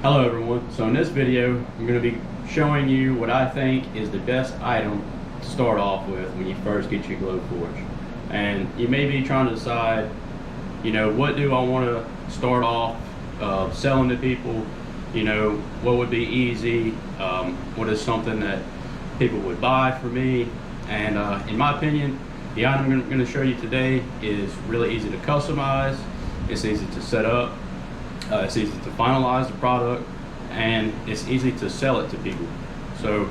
Hello everyone. So in this video, I'm going to be showing you what I think is the best item to start off with when you first get your GlowForge. And you may be trying to decide, what do I want to start off selling to people? What would be easy? What is something that people would buy for me? And in my opinion, the item I'm going to show you today is really easy to customize. It's easy to set up. It's easy to finalize the product, and it's easy to sell it to people. So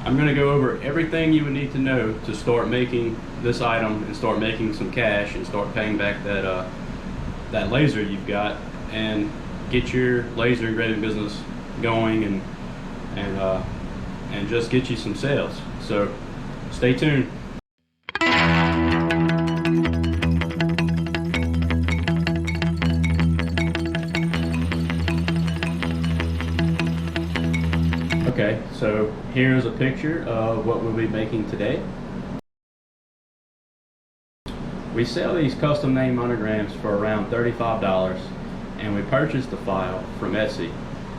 I'm going to go over everything you would need to know to start making this item and start making some cash and start paying back that laser you've got and get your laser engraving business going and just get you some sales. So stay tuned. Okay, so here's a picture of what we'll be making today. We sell these custom name monograms for around $35, and we purchased the file from Etsy,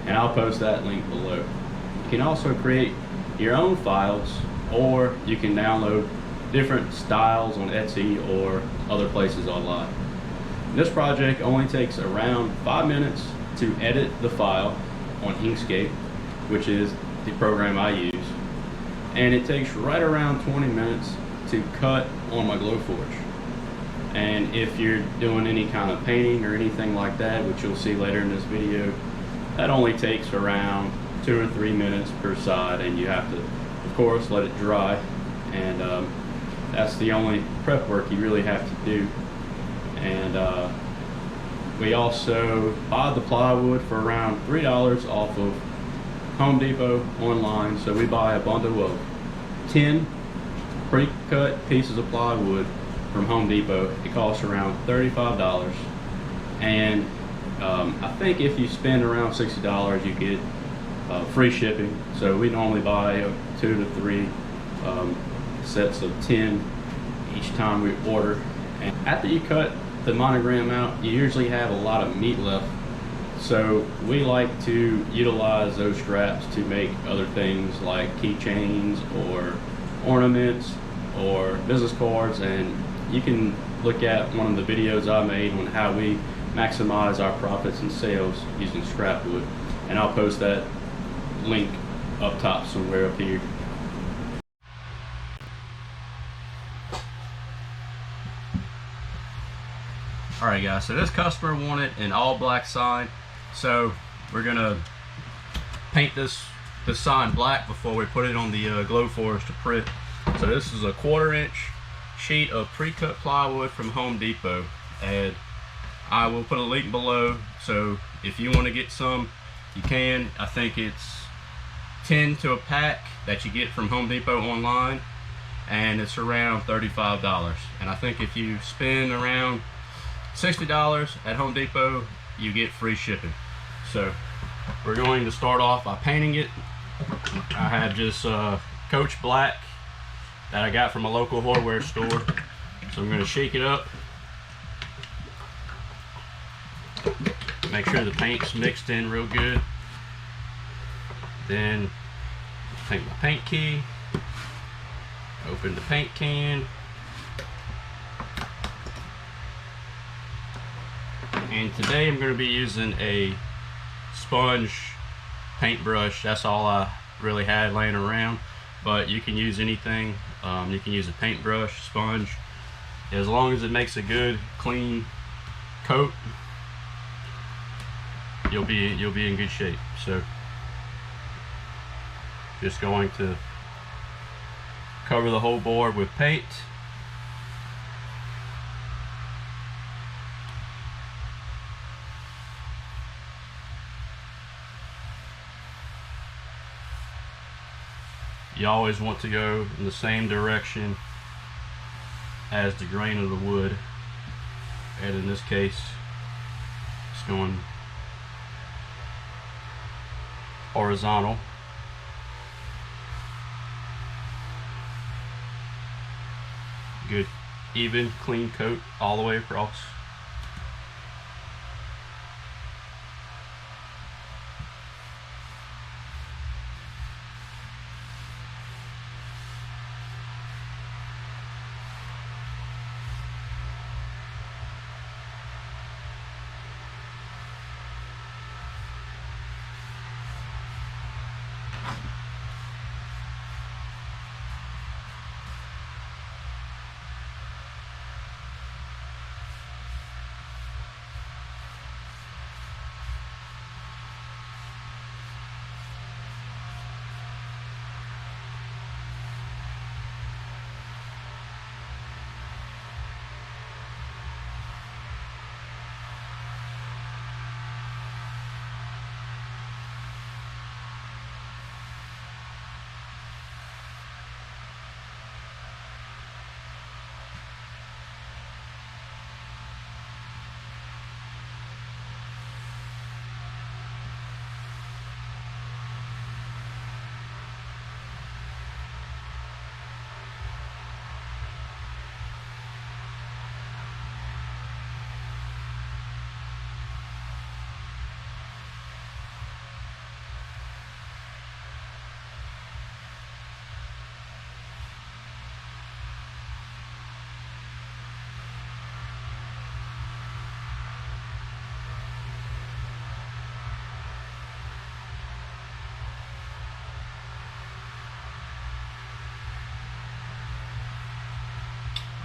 and I'll post that link below. You can also create your own files, or you can download different styles on Etsy or other places online. This project only takes around 5 minutes to edit the file on Inkscape, which is the program I use, and it takes right around 20 minutes to cut on my GlowForge. And if you're doing any kind of painting or anything like that, which you'll see later in this video, that only takes around 2 or 3 minutes per side, and you have to, of course, let it dry, and that's the only prep work you really have to do. And we also buy the plywood for around $3 off of Home Depot online. So we buy a bundle of 10 pre-cut pieces of plywood from Home Depot. It costs around $35, and I think if you spend around $60 you get free shipping. So we normally buy 2 to 3 sets of 10 each time we order. And after you cut the monogram out, you usually have a lot of meat left. So we like to utilize those straps to make other things like keychains or ornaments or business cards, and you can look at one of the videos I made on how we maximize our profits and sales using scrap wood, and I'll post that link up top somewhere up here. Alright guys, so this customer wanted an all black sign. So we're gonna paint this sign black before we put it on the GlowForge to print. So this is a 1/4 inch sheet of pre-cut plywood from Home Depot, and I will put a link below. So if you want to get some, you can. I think it's 10 to a pack that you get from Home Depot online, and it's around $35. And I think if you spend around $60 at Home Depot, you get free shipping. So we're going to start off by painting it. I have just Coach Black that I got from a local hardware store. So I'm going to shake it up, make sure the paint's mixed in real good. Then take my paint key, open the paint can, and today I'm going to be using a sponge paintbrush. That's all I really had laying around, but you can use anything. You can use a paintbrush, sponge, as long as it makes a good clean coat, you'll be in good shape. So just going to cover the whole board with paint. You always want to go in the same direction as the grain of the wood, and in this case it's going horizontal. Good even clean coat all the way across.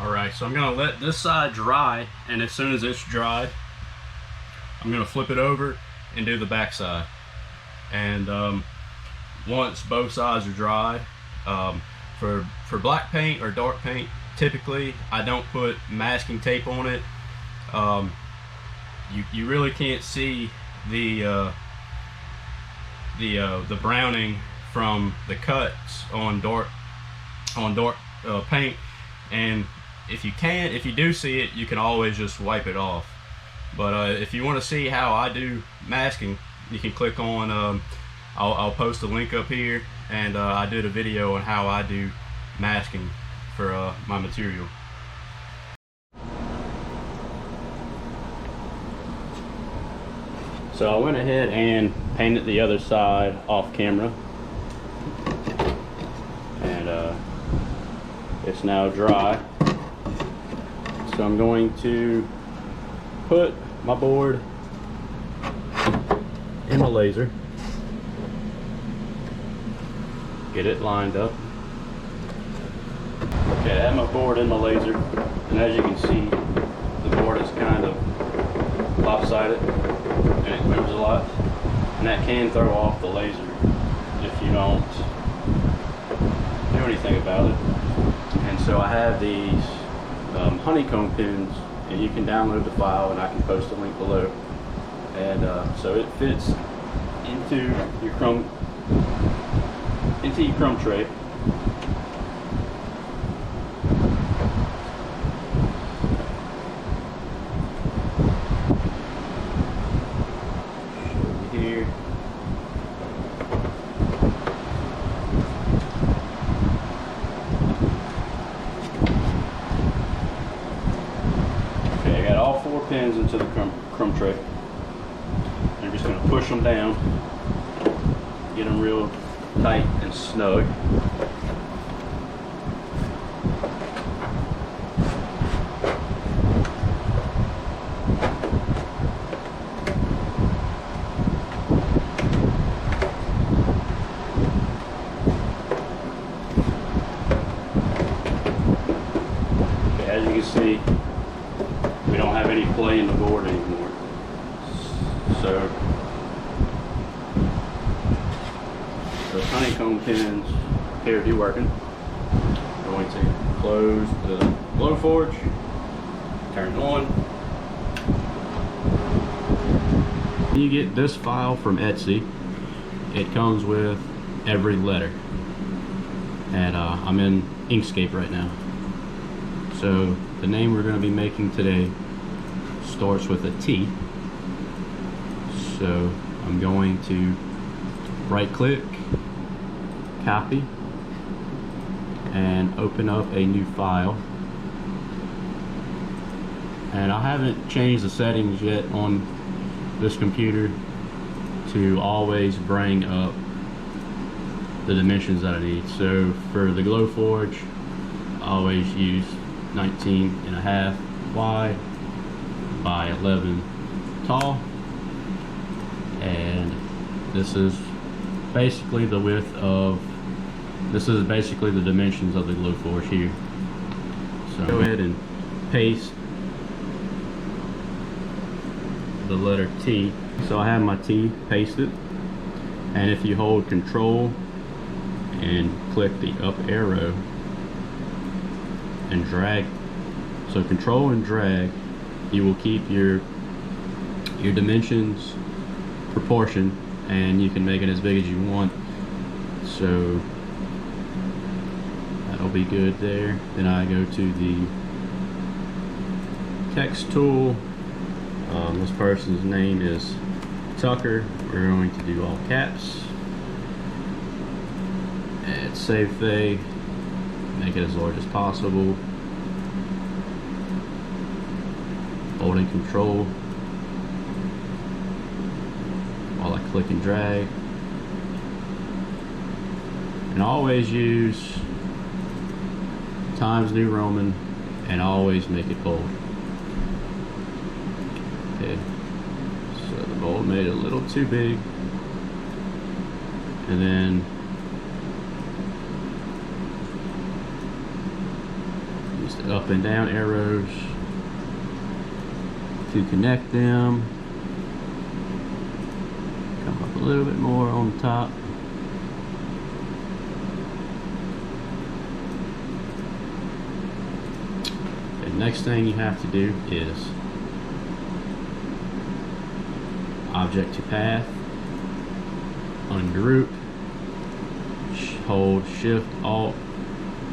Alright, so I'm gonna let this side dry, and as soon as it's dried, I'm gonna flip it over and do the back side. And once both sides are dry, for black paint or dark paint, typically I don't put masking tape on it. You really can't see the browning from the cuts on dark paint, and if you do see it, you can always just wipe it off. But if you want to see how I do masking, you can click on I'll post a link up here, and I did a video on how I do masking for my material. So I went ahead and painted the other side off camera, and it's now dry. So I'm going to put my board in my laser, get it lined up. Okay, I have my board in my laser, and as you can see, the board is kind of lopsided and it moves a lot, and that can throw off the laser if you don't do anything about it. And so I have these honeycomb pins, and you can download the file, and I can post a link below. And so it fits into your crumb tray. Here. Okay, I got all 4 pins into the crumb tray. I'm just going to push them down, get them real tight and snug. Okay, as you can see, we don't have any play in the board anymore. So those honeycomb pins appear to be working. I'm going to close the GlowForge, turn it on. You get this file from Etsy. It comes with every letter, and I'm in Inkscape right now. So the name we're going to be making today starts with a T. So I'm going to right click, copy, and open up a new file. And I haven't changed the settings yet on this computer to always bring up the dimensions that I need. So for the GlowForge, I always use 19.5 wide by 11 tall, and this is basically the width of, this is basically the dimensions of the GlowForge here. So go ahead and paste the letter T. So I have my T pasted, and if you hold Control and click the up arrow and drag, so Control and drag, you will keep your dimensions proportion, and you can make it as big as you want. So that'll be good there. Then I go to the text tool. This person's name is Tucker. We're going to do all caps. And save they, make it as large as possible. Holding Control while I click and drag. And always use Times New Roman, and always make it bold. Okay, so the bold made it a little too big, and then you use the up and down arrows to connect them. Come up a little bit more on the top. The next thing you have to do is object to path, ungroup, hold Shift, Alt,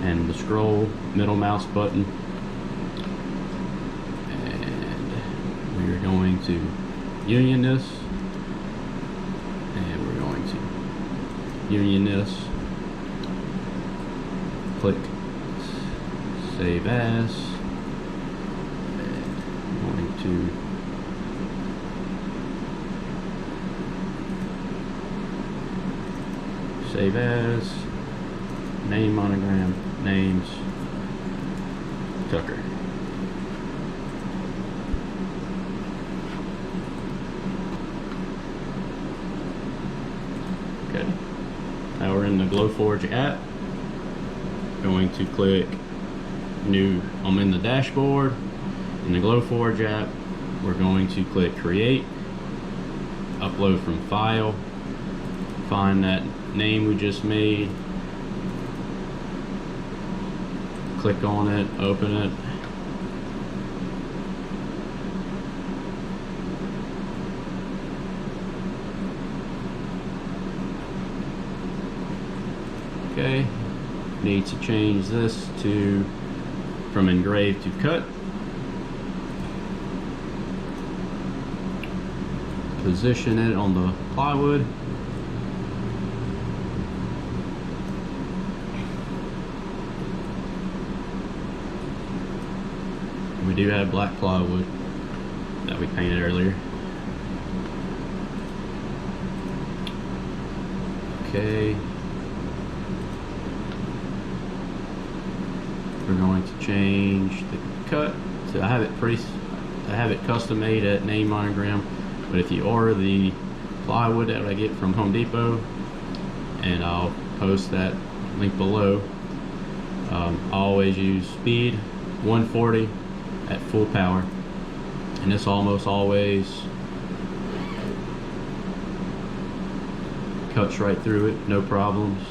and the scroll middle mouse button, and we're going to union this, and we're going to union this, click save as, and I'm going to save as, name monogram, names, Tucker. Okay, now we're in the GlowForge app. Going to click new. I'm in the dashboard. In the GlowForge app, we're going to click create, upload from file, find that name we just made, click on it, open it, okay. Need to change this to from engrave to cut. Position it on the plywood. We do have black plywood that we painted earlier. Okay. We're going to change the cut to, I have it custom made at name monogram, but if you order the plywood that I get from Home Depot, and I'll post that link below, I always use speed 140 at full power, and this almost always cuts right through it, no problems.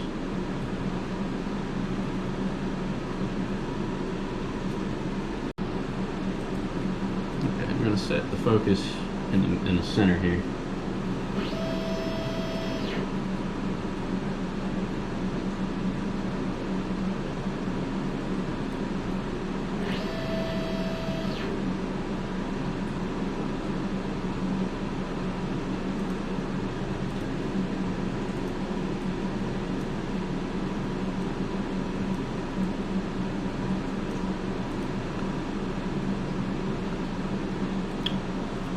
Okay, I'm going to set the focus in the center here.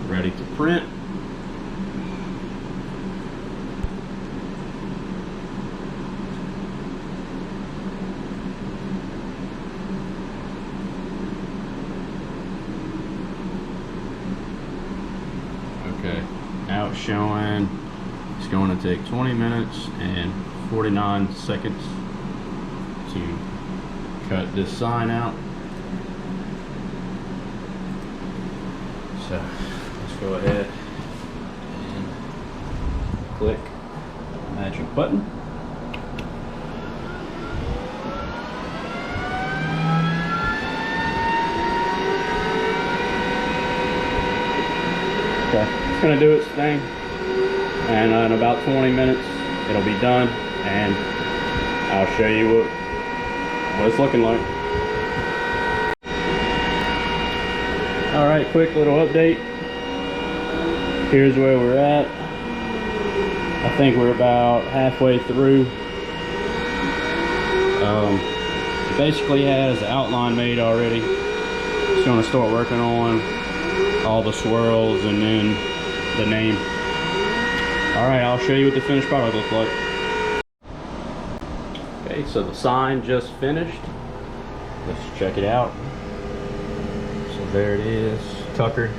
Ready to print. Okay, now it's showing it's going to take 20 minutes and 49 seconds to cut this sign out. So go ahead and click the magic button. Okay, it's going to do its thing, and in about 20 minutes it'll be done, and I'll show you what it's looking like. Alright, quick little update. Here's where we're at. I think we're about halfway through. It basically has the outline made already. It's going to start working on all the swirls and then the name. Alright, I'll show you what the finished product looks like. Okay, so the sign just finished. Let's check it out. So there it is, Tucker.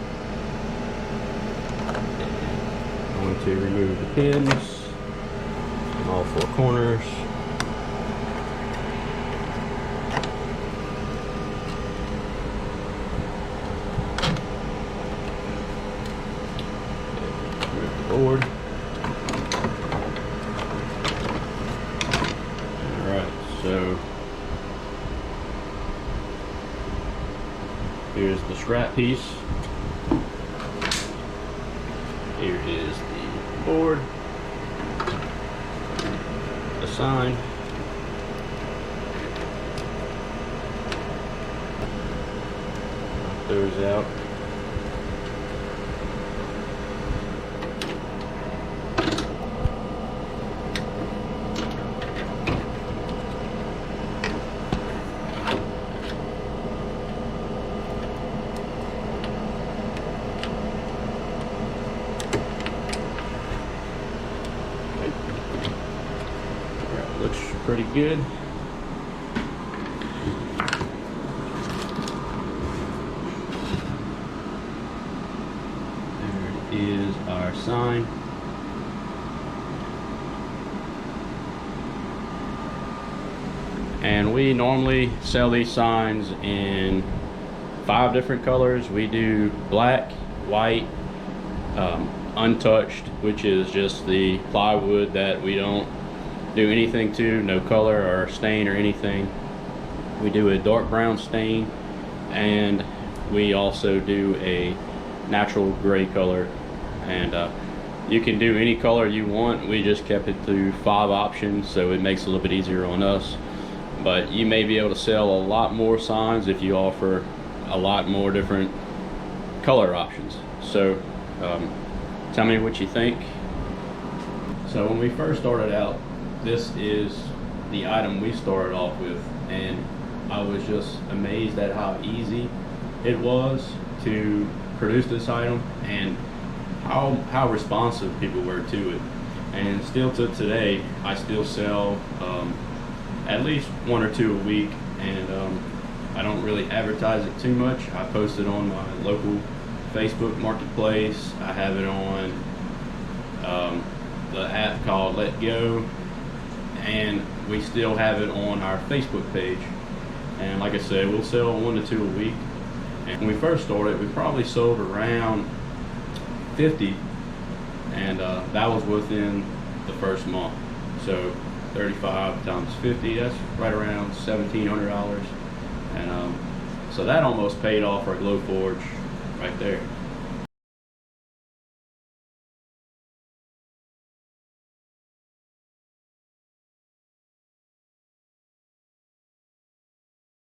Going to remove the pins on all four corners. So here's the scrap piece. Here is the board, the sign, knock those out. Looks pretty good. There is our sign. And we normally sell these signs in 5 different colors. We do black, white, untouched, which is just the plywood that we don't do anything to, no color or stain or anything. We do a dark brown stain, and we also do a natural gray color, and you can do any color you want. We just kept it to 5 options, so it makes it a little bit easier on us. But you may be able to sell a lot more signs if you offer a lot more different color options. So tell me what you think. So when we first started out, this is the item we started off with, and I was just amazed at how easy it was to produce this item and how responsive people were to it. And still to today, I still sell at least 1 or 2 a week, and I don't really advertise it too much. I post it on my local Facebook marketplace. I have it on the app called Let Go, and we still have it on our Facebook page. And like I said, we'll sell 1 to 2 a week. And when we first started, we probably sold around 50, and that was within the first month. So 35 times 50, that's right around $1,700, and so that almost paid off our GlowForge right there.